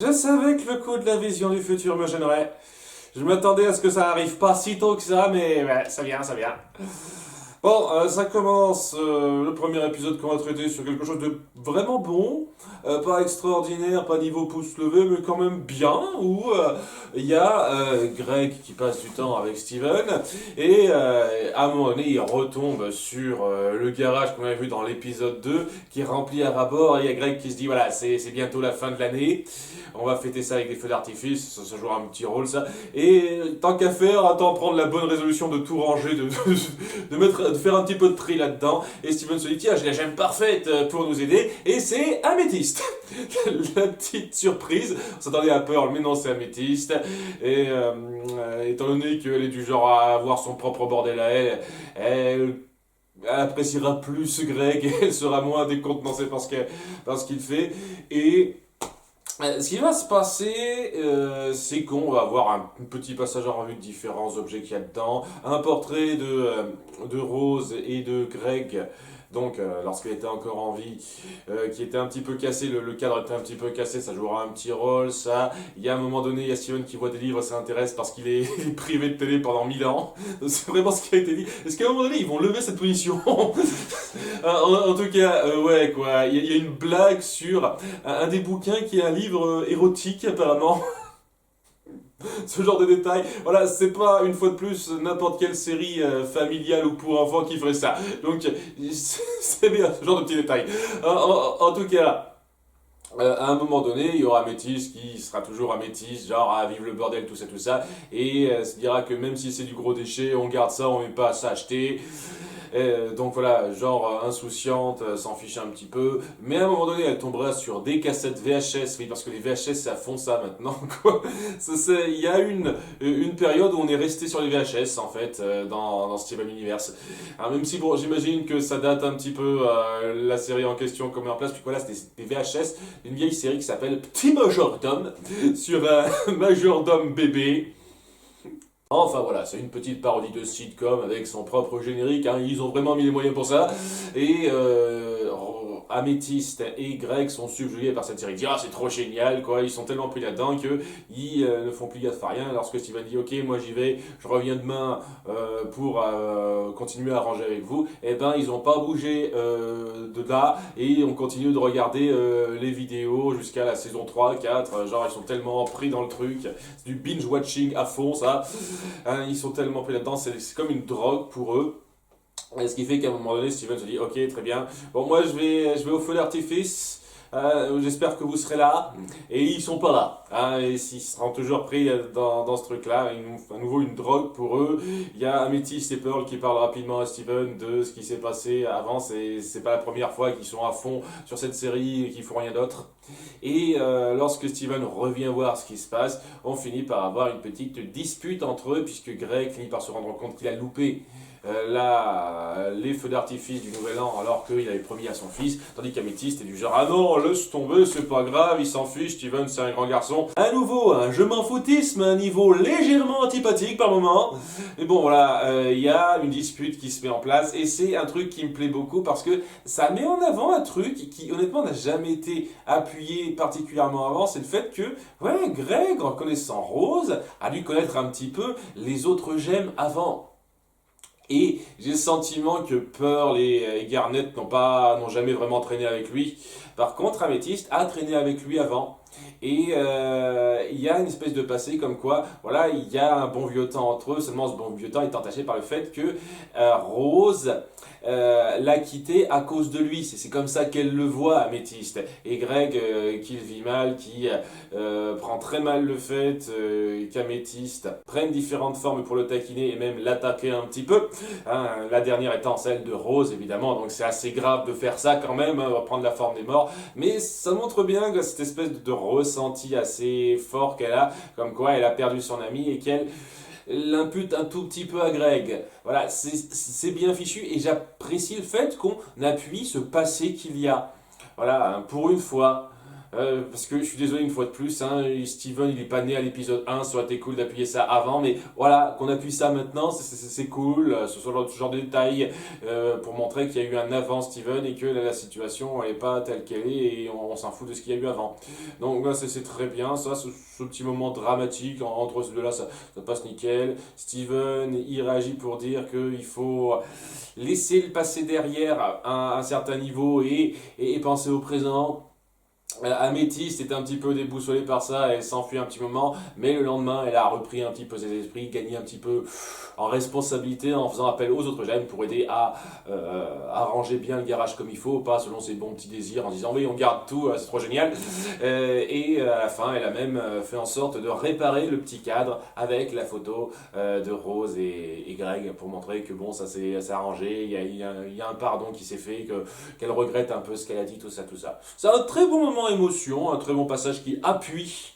Je savais que le coup de la vision du futur me gênerait. Je m'attendais à ce que ça arrive pas si tôt que ça, mais ouais, ça vient, ça vient. Bon, ça commence, le premier épisode qu'on va traiter sur quelque chose de vraiment bon, pas extraordinaire, pas niveau pouce levé, mais quand même bien, où il y a Greg qui passe du temps avec Steven, et à un moment donné, il retombe sur le garage qu'on avait vu dans l'épisode 2, qui est rempli à ras-bord, et il y a Greg qui se dit, voilà, c'est bientôt la fin de l'année, on va fêter ça avec des feux d'artifice, ça jouera un petit rôle ça, et tant qu'à faire, attends prendre la bonne résolution de tout ranger, de faire un petit peu de tri là-dedans. Et Steven se dit, tiens, j'ai la gemme parfaite pour nous aider. Et c'est Améthyste. La petite surprise. On s'attendait à Pearl, mais non, c'est Améthyste. Et étant donné qu'elle est du genre à avoir son propre bordel à elle, elle appréciera plus Greg et elle sera moins décontenancée par ce qu'il fait. Et ce qui va se passer, c'est qu'on va avoir un petit passage en revue de différents objets qu'il y a dedans, un portrait de Rose et de Greg, donc lorsqu'elle était encore en vie, qui était un petit peu cassé, le cadre était un petit peu cassé, ça jouera un petit rôle, ça. Il y a un moment donné, il y a Steven qui voit des livres, ça intéresse parce qu'il est, il est privé de télé pendant 1000 ans, c'est vraiment ce qui a été dit. Est-ce qu'à un moment donné, ils vont lever cette punition? En tout cas, ouais, quoi, il y a une blague sur un des bouquins qui est un livre érotique apparemment. Ce genre de détails. Voilà, c'est pas une fois de plus n'importe quelle série familiale ou pour enfants qui ferait ça. Donc c'est bien ce genre de petits détails. En tout cas, à un moment donné, il y aura Améthyste qui sera toujours Améthyste, genre ah, vive le bordel, tout ça, et se dira que même si c'est du gros déchet, on garde ça, on met pas à s'acheter. Donc voilà, genre insouciante, s'en fiche un petit peu. Mais à un moment donné, elle tombera sur des cassettes VHS, oui, parce que les VHS, ça font ça maintenant, quoi. Il y a une période où on est resté sur les VHS, en fait, dans Steven Universe. Alors, même si, bon, j'imagine que ça date un petit peu la série en question qu'on met en place, puis voilà, c'était des VHS, une vieille série qui s'appelle Petit Majordome, sur un majordome bébé. Enfin voilà, c'est une petite parodie de sitcom avec son propre générique, hein, ils ont vraiment mis les moyens pour ça. Et Améthyste et Greg sont subjugués par cette série. Ils disent ah c'est trop génial quoi, ils sont tellement pris là-dedans que ils ne font plus gaffe à rien. Lorsque Steven dit ok moi j'y vais, je reviens demain pour continuer à ranger avec vous, et ben ils n'ont pas bougé de là et on continue de regarder les vidéos jusqu'à la saison 3, 4, genre ils sont tellement pris dans le truc, c'est du binge watching à fond ça. Hein, ils sont tellement pris là-dedans, c'est comme une drogue pour eux. Et ce qui fait qu'à un moment donné, Steven se dit, ok, très bien. Bon, moi, je vais au feu d'artifice. J'espère que vous serez là. Et ils sont pas là. Hein, et ils seront toujours pris dans ce truc-là. À nouveau, une drogue pour eux. Il y a Améthyste et Pearl qui parlent rapidement à Steven de ce qui s'est passé avant. C'est pas la première fois qu'ils sont à fond sur cette série et qu'ils font rien d'autre. Et lorsque Steven revient voir ce qui se passe, on finit par avoir une petite dispute entre eux, puisque Greg finit par se rendre compte qu'il a loupé les feux d'artifice du nouvel an alors qu'il avait promis à son fils, tandis qu'Améthyste est du genre ah non laisse tomber c'est pas grave il s'en fiche Steven c'est un grand garçon. À nouveau un je m'en foutisme à un niveau légèrement antipathique par moment, mais bon voilà il y a une dispute qui se met en place et c'est un truc qui me plaît beaucoup parce que ça met en avant un truc qui honnêtement n'a jamais été appuyé particulièrement avant, c'est le fait que ouais Greg en connaissant Rose a dû connaître un petit peu les autres gemmes avant. Et j'ai le sentiment que Pearl et Garnet n'ont jamais vraiment traîné avec lui. Par contre, Améthyste a traîné avec lui avant. Et il y a une espèce de passé comme quoi, voilà, il y a un bon vieux temps entre eux. Seulement, ce bon vieux temps est entaché par le fait que Rose l'a quitté à cause de lui. C'est comme ça qu'elle le voit, Améthyste. Et Greg, qui le vit mal, qui prend très mal le fait qu'Améthyste prenne différentes formes pour le taquiner et même l'attaquer un petit peu. Hein, la dernière étant celle de Rose, évidemment. Donc c'est assez grave de faire ça quand même, hein, prendre la forme des morts. Mais ça montre bien que cette espèce de ressenti assez fort qu'elle a, comme quoi elle a perdu son ami et qu'elle l'impute un tout petit peu à Greg. Voilà, c'est bien fichu et j'apprécie le fait qu'on appuie ce passé qu'il y a. Voilà, hein, pour une fois. Parce que je suis désolé une fois de plus, hein, Steven il est pas né à l'épisode 1, ça aurait été cool d'appuyer ça avant, mais voilà, qu'on appuie ça maintenant, c'est cool, ce genre de détail pour montrer qu'il y a eu un avant Steven et que la situation elle est pas telle qu'elle est et on s'en fout de ce qu'il y a eu avant. Donc là c'est très bien, ça, ce petit moment dramatique entre ces deux-là, ça passe nickel. Steven il réagit pour dire qu'il faut laisser le passé derrière à un certain niveau et penser au présent. Améthyste était un petit peu déboussolée par ça, elle s'enfuit un petit moment, mais le lendemain, elle a repris un petit peu ses esprits, gagné un petit peu en responsabilité en faisant appel aux autres gemmes pour aider à ranger bien le garage comme il faut, pas selon ses bons petits désirs en disant oui, on garde tout, c'est trop génial. Et à la fin, elle a même fait en sorte de réparer le petit cadre avec la photo de Rose et Greg pour montrer que bon, ça s'est arrangé, il y a un pardon qui s'est fait, qu'elle regrette un peu ce qu'elle a dit, tout ça, tout ça. C'est un très bon moment émotion, un très bon passage qui appuie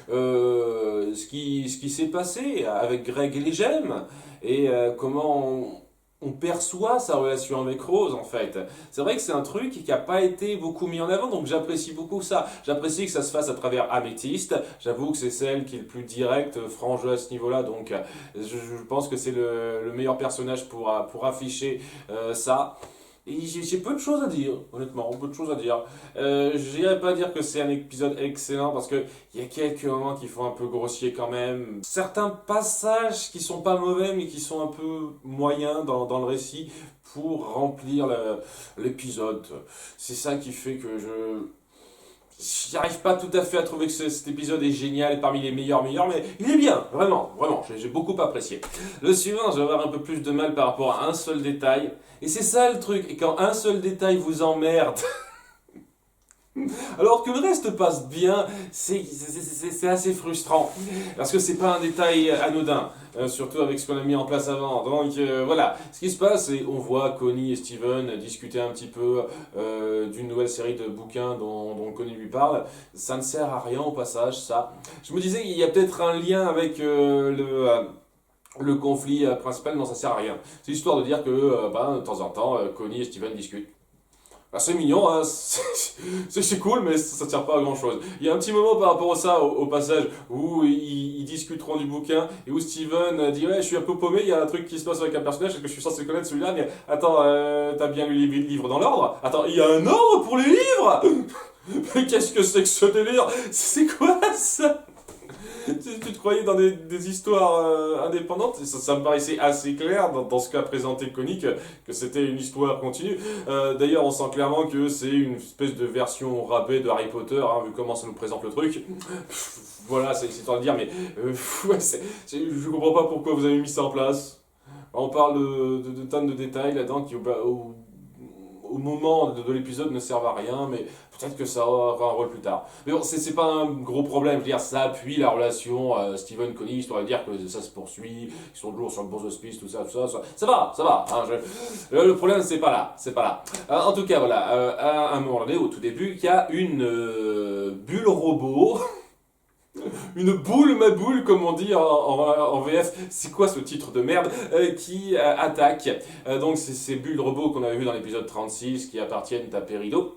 ce qui s'est passé avec Greg et les gemmes et comment on perçoit sa relation avec Rose en fait. C'est vrai que c'est un truc qui n'a pas été beaucoup mis en avant, donc j'apprécie beaucoup ça. J'apprécie que ça se fasse à travers Améthyste. J'avoue que c'est celle qui est le plus direct, franc à ce niveau-là, donc je pense que c'est le meilleur personnage pour afficher ça. Et j'ai peu de choses à dire, honnêtement, peu de choses à dire. Je n'irais pas dire que c'est un épisode excellent parce qu'il y a quelques moments qui font un peu grossier quand même. Certains passages qui sont pas mauvais mais qui sont un peu moyens dans le récit pour remplir l'épisode. C'est ça qui fait que j'arrive pas tout à fait à trouver que cet épisode est génial et parmi les meilleurs, mais il est bien, vraiment, j'ai beaucoup apprécié. Le suivant, je vais avoir un peu plus de mal par rapport à un seul détail, et c'est ça le truc, et quand un seul détail vous emmerde, alors que le reste passe bien, c'est assez frustrant, parce que c'est pas un détail anodin. Surtout avec ce qu'on a mis en place avant. Donc voilà, ce qui se passe, c'est on voit Connie et Steven discuter un petit peu d'une nouvelle série de bouquins dont Connie lui parle. Ça ne sert à rien au passage, ça. Je me disais, il y a peut-être un lien avec le conflit principal, non, ça sert à rien. C'est histoire de dire que de temps en temps, Connie et Steven discutent. Ah, c'est mignon, hein, c'est cool, mais ça ne sert pas à grand chose. Il y a un petit moment par rapport à ça, au passage, où ils discuteront du bouquin, et où Steven dit ouais, je suis un peu paumé, il y a un truc qui se passe avec un personnage, est-ce que je suis censé connaître celui-là, mais attends, t'as bien lu les livres dans l'ordre? Attends, il y a un ordre pour les livres? Mais qu'est-ce que c'est que ce délire? C'est quoi ça? Tu te croyais dans des histoires indépendantes, et ça me paraissait assez clair dans ce qu'a présenté Connie que c'était une histoire continue. D'ailleurs, on sent clairement que c'est une espèce de version râpée de Harry Potter, hein, vu comment ça nous présente le truc. Voilà, c'est histoire de dire, mais ouais, je comprends pas pourquoi vous avez mis ça en place. On parle de tonnes de détails là-dedans qui, au moment de l'épisode, ne servent à rien, mais peut-être que ça aura un rôle plus tard. Mais bon, c'est pas un gros problème, je veux dire, ça appuie la relation Steven-Connie, histoire de dire que ça se poursuit, qu'ils sont toujours sur le bon auspice, tout ça, ça va, hein, le problème c'est pas là. En tout cas, voilà, à un moment donné, au tout début, il y a une bulle robot, une boule, ma boule, comme on dit en VF. C'est quoi ce titre de merde qui attaque donc c'est ces bulles robots qu'on avait vu dans l'épisode 36 qui appartiennent à Peridot.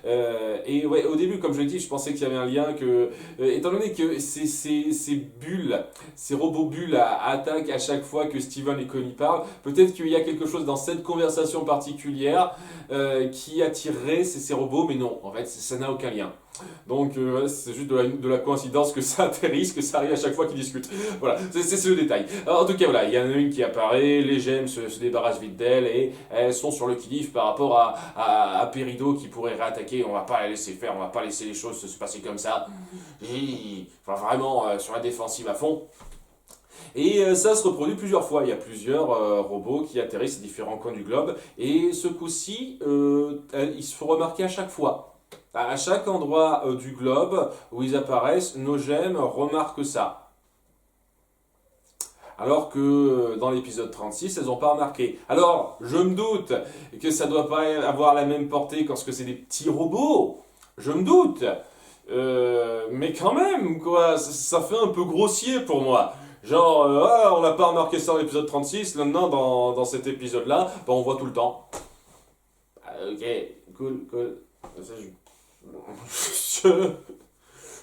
Et ouais, au début, comme je l'ai dit, je pensais qu'il y avait un lien que, étant donné que ces bulles, ces robots bulles attaquent à chaque fois que Steven et Connie parlent, peut-être qu'il y a quelque chose dans cette conversation particulière qui attirerait ces robots, mais non, en fait, ça n'a aucun lien. Donc c'est juste de la coïncidence que ça atterrisse, que ça arrive à chaque fois qu'ils discutent. Voilà, c'est le détail. Alors, en tout cas, voilà, il y en a une qui apparaît, les gemmes se débarrassent vite d'elle et elles sont sur le qui-vive par rapport à Peridot qui pourrait réattaquer. On va pas la laisser faire, on va pas laisser les choses se passer comme ça. Enfin, vraiment sur la défensive à fond. Et ça se reproduit plusieurs fois. Il y a plusieurs robots qui atterrissent à différents coins du globe. Et ce coup-ci, ils se font remarquer à chaque fois. À chaque endroit du globe où ils apparaissent, nos gemmes remarquent ça. Alors que dans l'épisode 36, elles n'ont pas remarqué. Alors, je me doute que ça ne doit pas avoir la même portée parce que c'est des petits robots. Je me doute. Mais quand même, quoi, ça fait un peu grossier pour moi. Genre, on n'a pas remarqué ça dans l'épisode 36, maintenant dans cet épisode-là, on voit tout le temps. Ok, cool.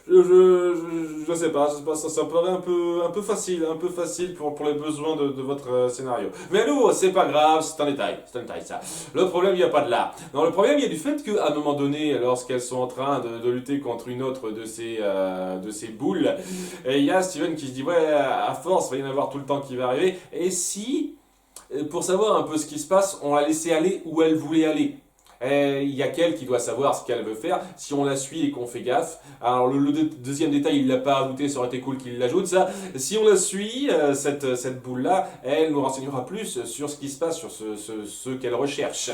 Je sais pas, ça paraît un peu facile pour les besoins de votre scénario. Mais nous, c'est pas grave, c'est un détail, ça. Le problème, il n'y a pas de là. Non, le problème, il y a du fait qu'à un moment donné, lorsqu'elles sont en train de lutter contre une autre de ces boules, et il y a Steven qui se dit, ouais, à force, il va y en avoir tout le temps qui va arriver, et si, pour savoir un peu ce qui se passe, on l'a laissé aller où elle voulait aller. Il y a qu'elle qui doit savoir ce qu'elle veut faire. Si on la suit et qu'on fait gaffe. Alors le deuxième détail, il l'a pas ajouté, ça aurait été cool qu'il l'ajoute ça. Si on la suit, cette boule-là, elle nous renseignera plus sur ce qui se passe, sur ce qu'elle recherche.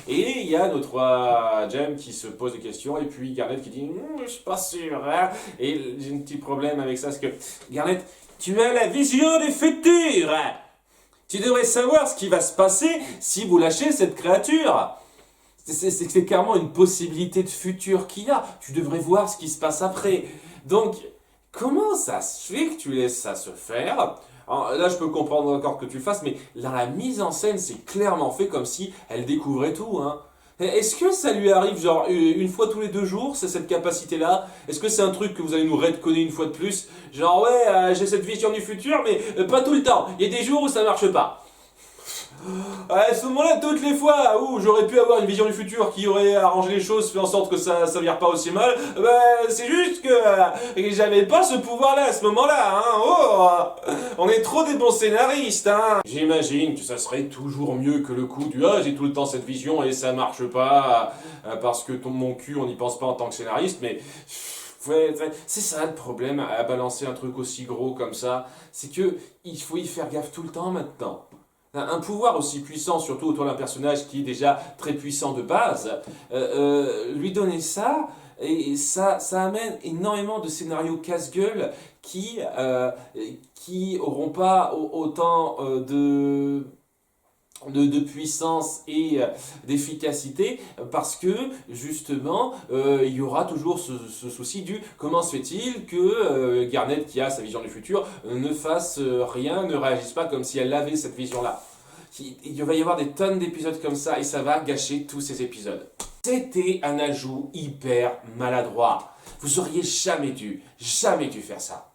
Et il y a nos trois Jem qui se posent des questions et puis Garnet qui dit je suis pas sûr. Hein. Et j'ai un petit problème avec ça, parce que Garnet, tu as la vision du futur. Tu devrais savoir ce qui va se passer si vous lâchez cette créature. C'est clairement une possibilité de futur qu'il y a. Tu devrais voir ce qui se passe après. Donc, comment ça se fait que tu laisses ça se faire? Alors, là, je peux comprendre encore que tu le fasses, mais dans la mise en scène, c'est clairement fait comme si elle découvrait tout. Hein. Est-ce que ça lui arrive genre une fois tous les 2 jours, c'est cette capacité-là? Est-ce que c'est un truc que vous allez nous redconner une fois de plus? Genre, ouais, j'ai cette vision du futur, mais pas tout le temps. Il y a des jours où ça marche pas. À ce moment-là, toutes les fois où j'aurais pu avoir une vision du futur qui aurait arrangé les choses, fait en sorte que ça vire pas aussi mal, c'est juste que j'avais pas ce pouvoir-là à ce moment-là. Hein. Oh, on est trop des bons scénaristes. Hein. J'imagine que ça serait toujours mieux que le coup du j'ai tout le temps cette vision et ça marche pas parce que mon cul, on n'y pense pas en tant que scénariste, mais. Ouais, c'est ça le problème à balancer un truc aussi gros comme ça, c'est que il faut y faire gaffe tout le temps maintenant. Un pouvoir aussi puissant, surtout autour d'un personnage qui est déjà très puissant de base, lui donner ça, et ça amène énormément de scénarios casse-gueule qui auront pas autant de puissance et d'efficacité, parce que justement il y aura toujours ce souci du comment se fait-il que Garnet, qui a sa vision du futur, ne fasse rien, ne réagisse pas comme si elle avait cette vision-là. Il va y avoir des tonnes d'épisodes comme ça et ça va gâcher tous ces épisodes. C'était un ajout hyper maladroit. Vous auriez jamais dû faire ça.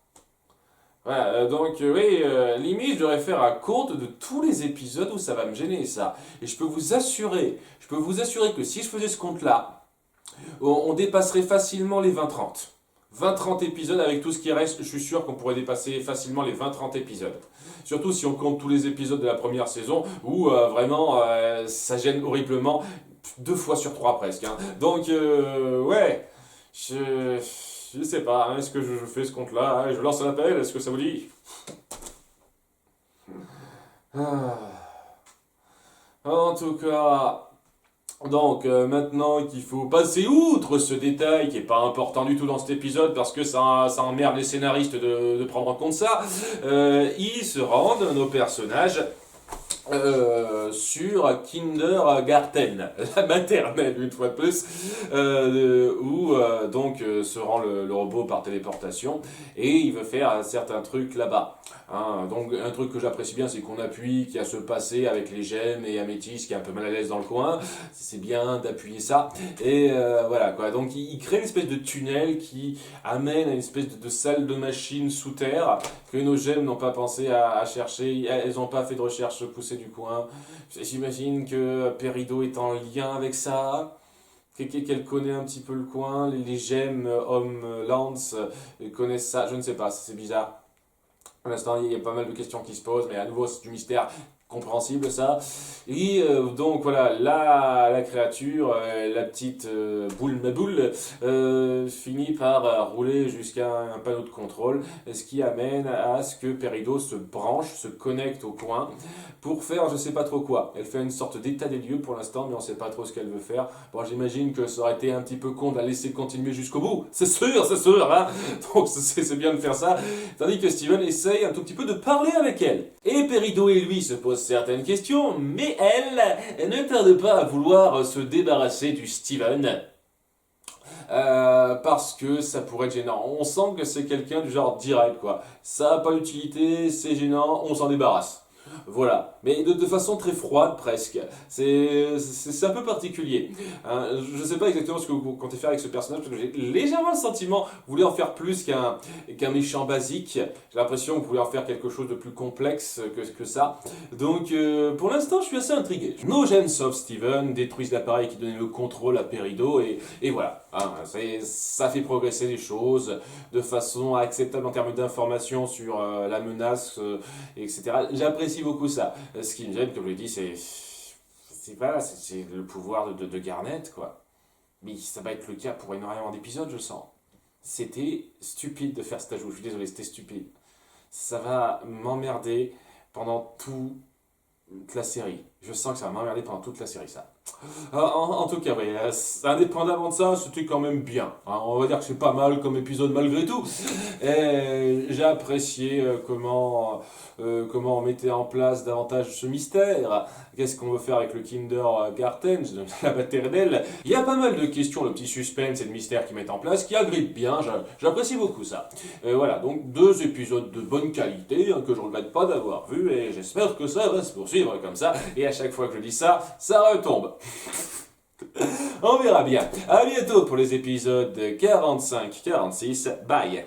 Voilà, donc oui, limite je devrais faire un compte de tous les épisodes où ça va me gêner ça. Et je peux vous assurer que si je faisais ce compte-là, on dépasserait facilement les 20-30. 20-30 épisodes avec tout ce qui reste, je suis sûr qu'on pourrait dépasser facilement les 20-30 épisodes. Surtout si on compte tous les épisodes de la première saison où vraiment ça gêne horriblement 2 fois sur 3 presque. Hein. Donc ouais, je sais pas, hein, est-ce que je fais ce compte-là? Hein, je lance un appel, est-ce que ça vous dit? En tout cas, donc maintenant qu'il faut passer outre ce détail qui est pas important du tout dans cet épisode parce que ça emmerde les scénaristes de prendre en compte ça, ils se rendent, nos personnages, sur Kindergarten, la maternelle une fois de plus, où donc se rend le robot par téléportation et il veut faire un certain truc là-bas. Hein, donc un truc que j'apprécie bien, c'est qu'on appuie, qu'il y a ce passé avec les gemmes et Améthyste qui est un peu mal à l'aise dans le coin. C'est bien d'appuyer ça. Et voilà quoi. Donc il crée une espèce de tunnel qui amène à une espèce de salle de machine sous terre que nos gemmes n'ont pas pensé à chercher. Elles n'ont pas fait de recherche poussée du coin. J'imagine que Peridot est en lien avec ça. Qu'elle connaît un petit peu le coin. Les gemmes Homelands connaissent ça. Je ne sais pas, c'est bizarre. Pour l'instant, il y a pas mal de questions qui se posent, mais à nouveau, c'est du mystère compréhensible, ça. Et donc, voilà, la créature, la petite boule, finit par rouler jusqu'à un panneau de contrôle, ce qui amène à ce que Peridot se branche, se connecte au coin, pour faire je sais pas trop quoi. Elle fait une sorte d'état des lieux pour l'instant, mais on sait pas trop ce qu'elle veut faire. Bon, j'imagine que ça aurait été un petit peu con de la laisser continuer jusqu'au bout. C'est sûr, hein. Donc c'est bien de faire ça. Tandis que Steven essaye un tout petit peu de parler avec elle. Et Peridot et lui se posent certaines questions, mais elle ne tarde pas à vouloir se débarrasser du Steven. Parce que ça pourrait être gênant. On sent que c'est quelqu'un du genre direct, quoi. Ça n'a pas d'utilité, c'est gênant, on s'en débarrasse. Voilà, mais de façon très froide presque. C'est un peu particulier. Hein. Je sais pas exactement ce que vous comptez faire avec ce personnage, parce que j'ai légèrement le sentiment que vous voulez en faire plus qu'un méchant basique. J'ai l'impression que vous voulez en faire quelque chose de plus complexe que ça. Donc pour l'instant, je suis assez intrigué. Nos gènes sauf Steven détruisent l'appareil qui donnait le contrôle à Peridot, et voilà. Hein, ça fait progresser les choses de façon acceptable en termes d'informations sur la menace, etc. J'apprécie beaucoup ça. Ce qui me gêne, comme je l'ai dit, c'est le pouvoir de Garnet, quoi. Mais ça va être le cas pour énormément d'épisodes, je sens. C'était stupide de faire cet ajout, je suis désolé, c'était stupide. Ça va m'emmerder pendant toute la série. Je sens que ça va m'emmerder pendant toute la série, ça. En tout cas, oui, indépendamment de ça, c'était quand même bien. Hein, on va dire que c'est pas mal comme épisode malgré tout. Et j'ai apprécié comment on mettait en place davantage ce mystère. Qu'est-ce qu'on veut faire avec le Kindergarten, la maternelle. Il y a pas mal de questions, le petit suspense et le mystère qu'ils mettent en place, qui agrippent bien. J'apprécie beaucoup ça. Voilà, donc 2 épisodes de bonne qualité, hein, que je regrette pas d'avoir vu, et j'espère que ça va se poursuivre comme ça. Et à chaque fois que je dis ça, ça retombe. On verra bien. À bientôt pour les épisodes 45-46. Bye.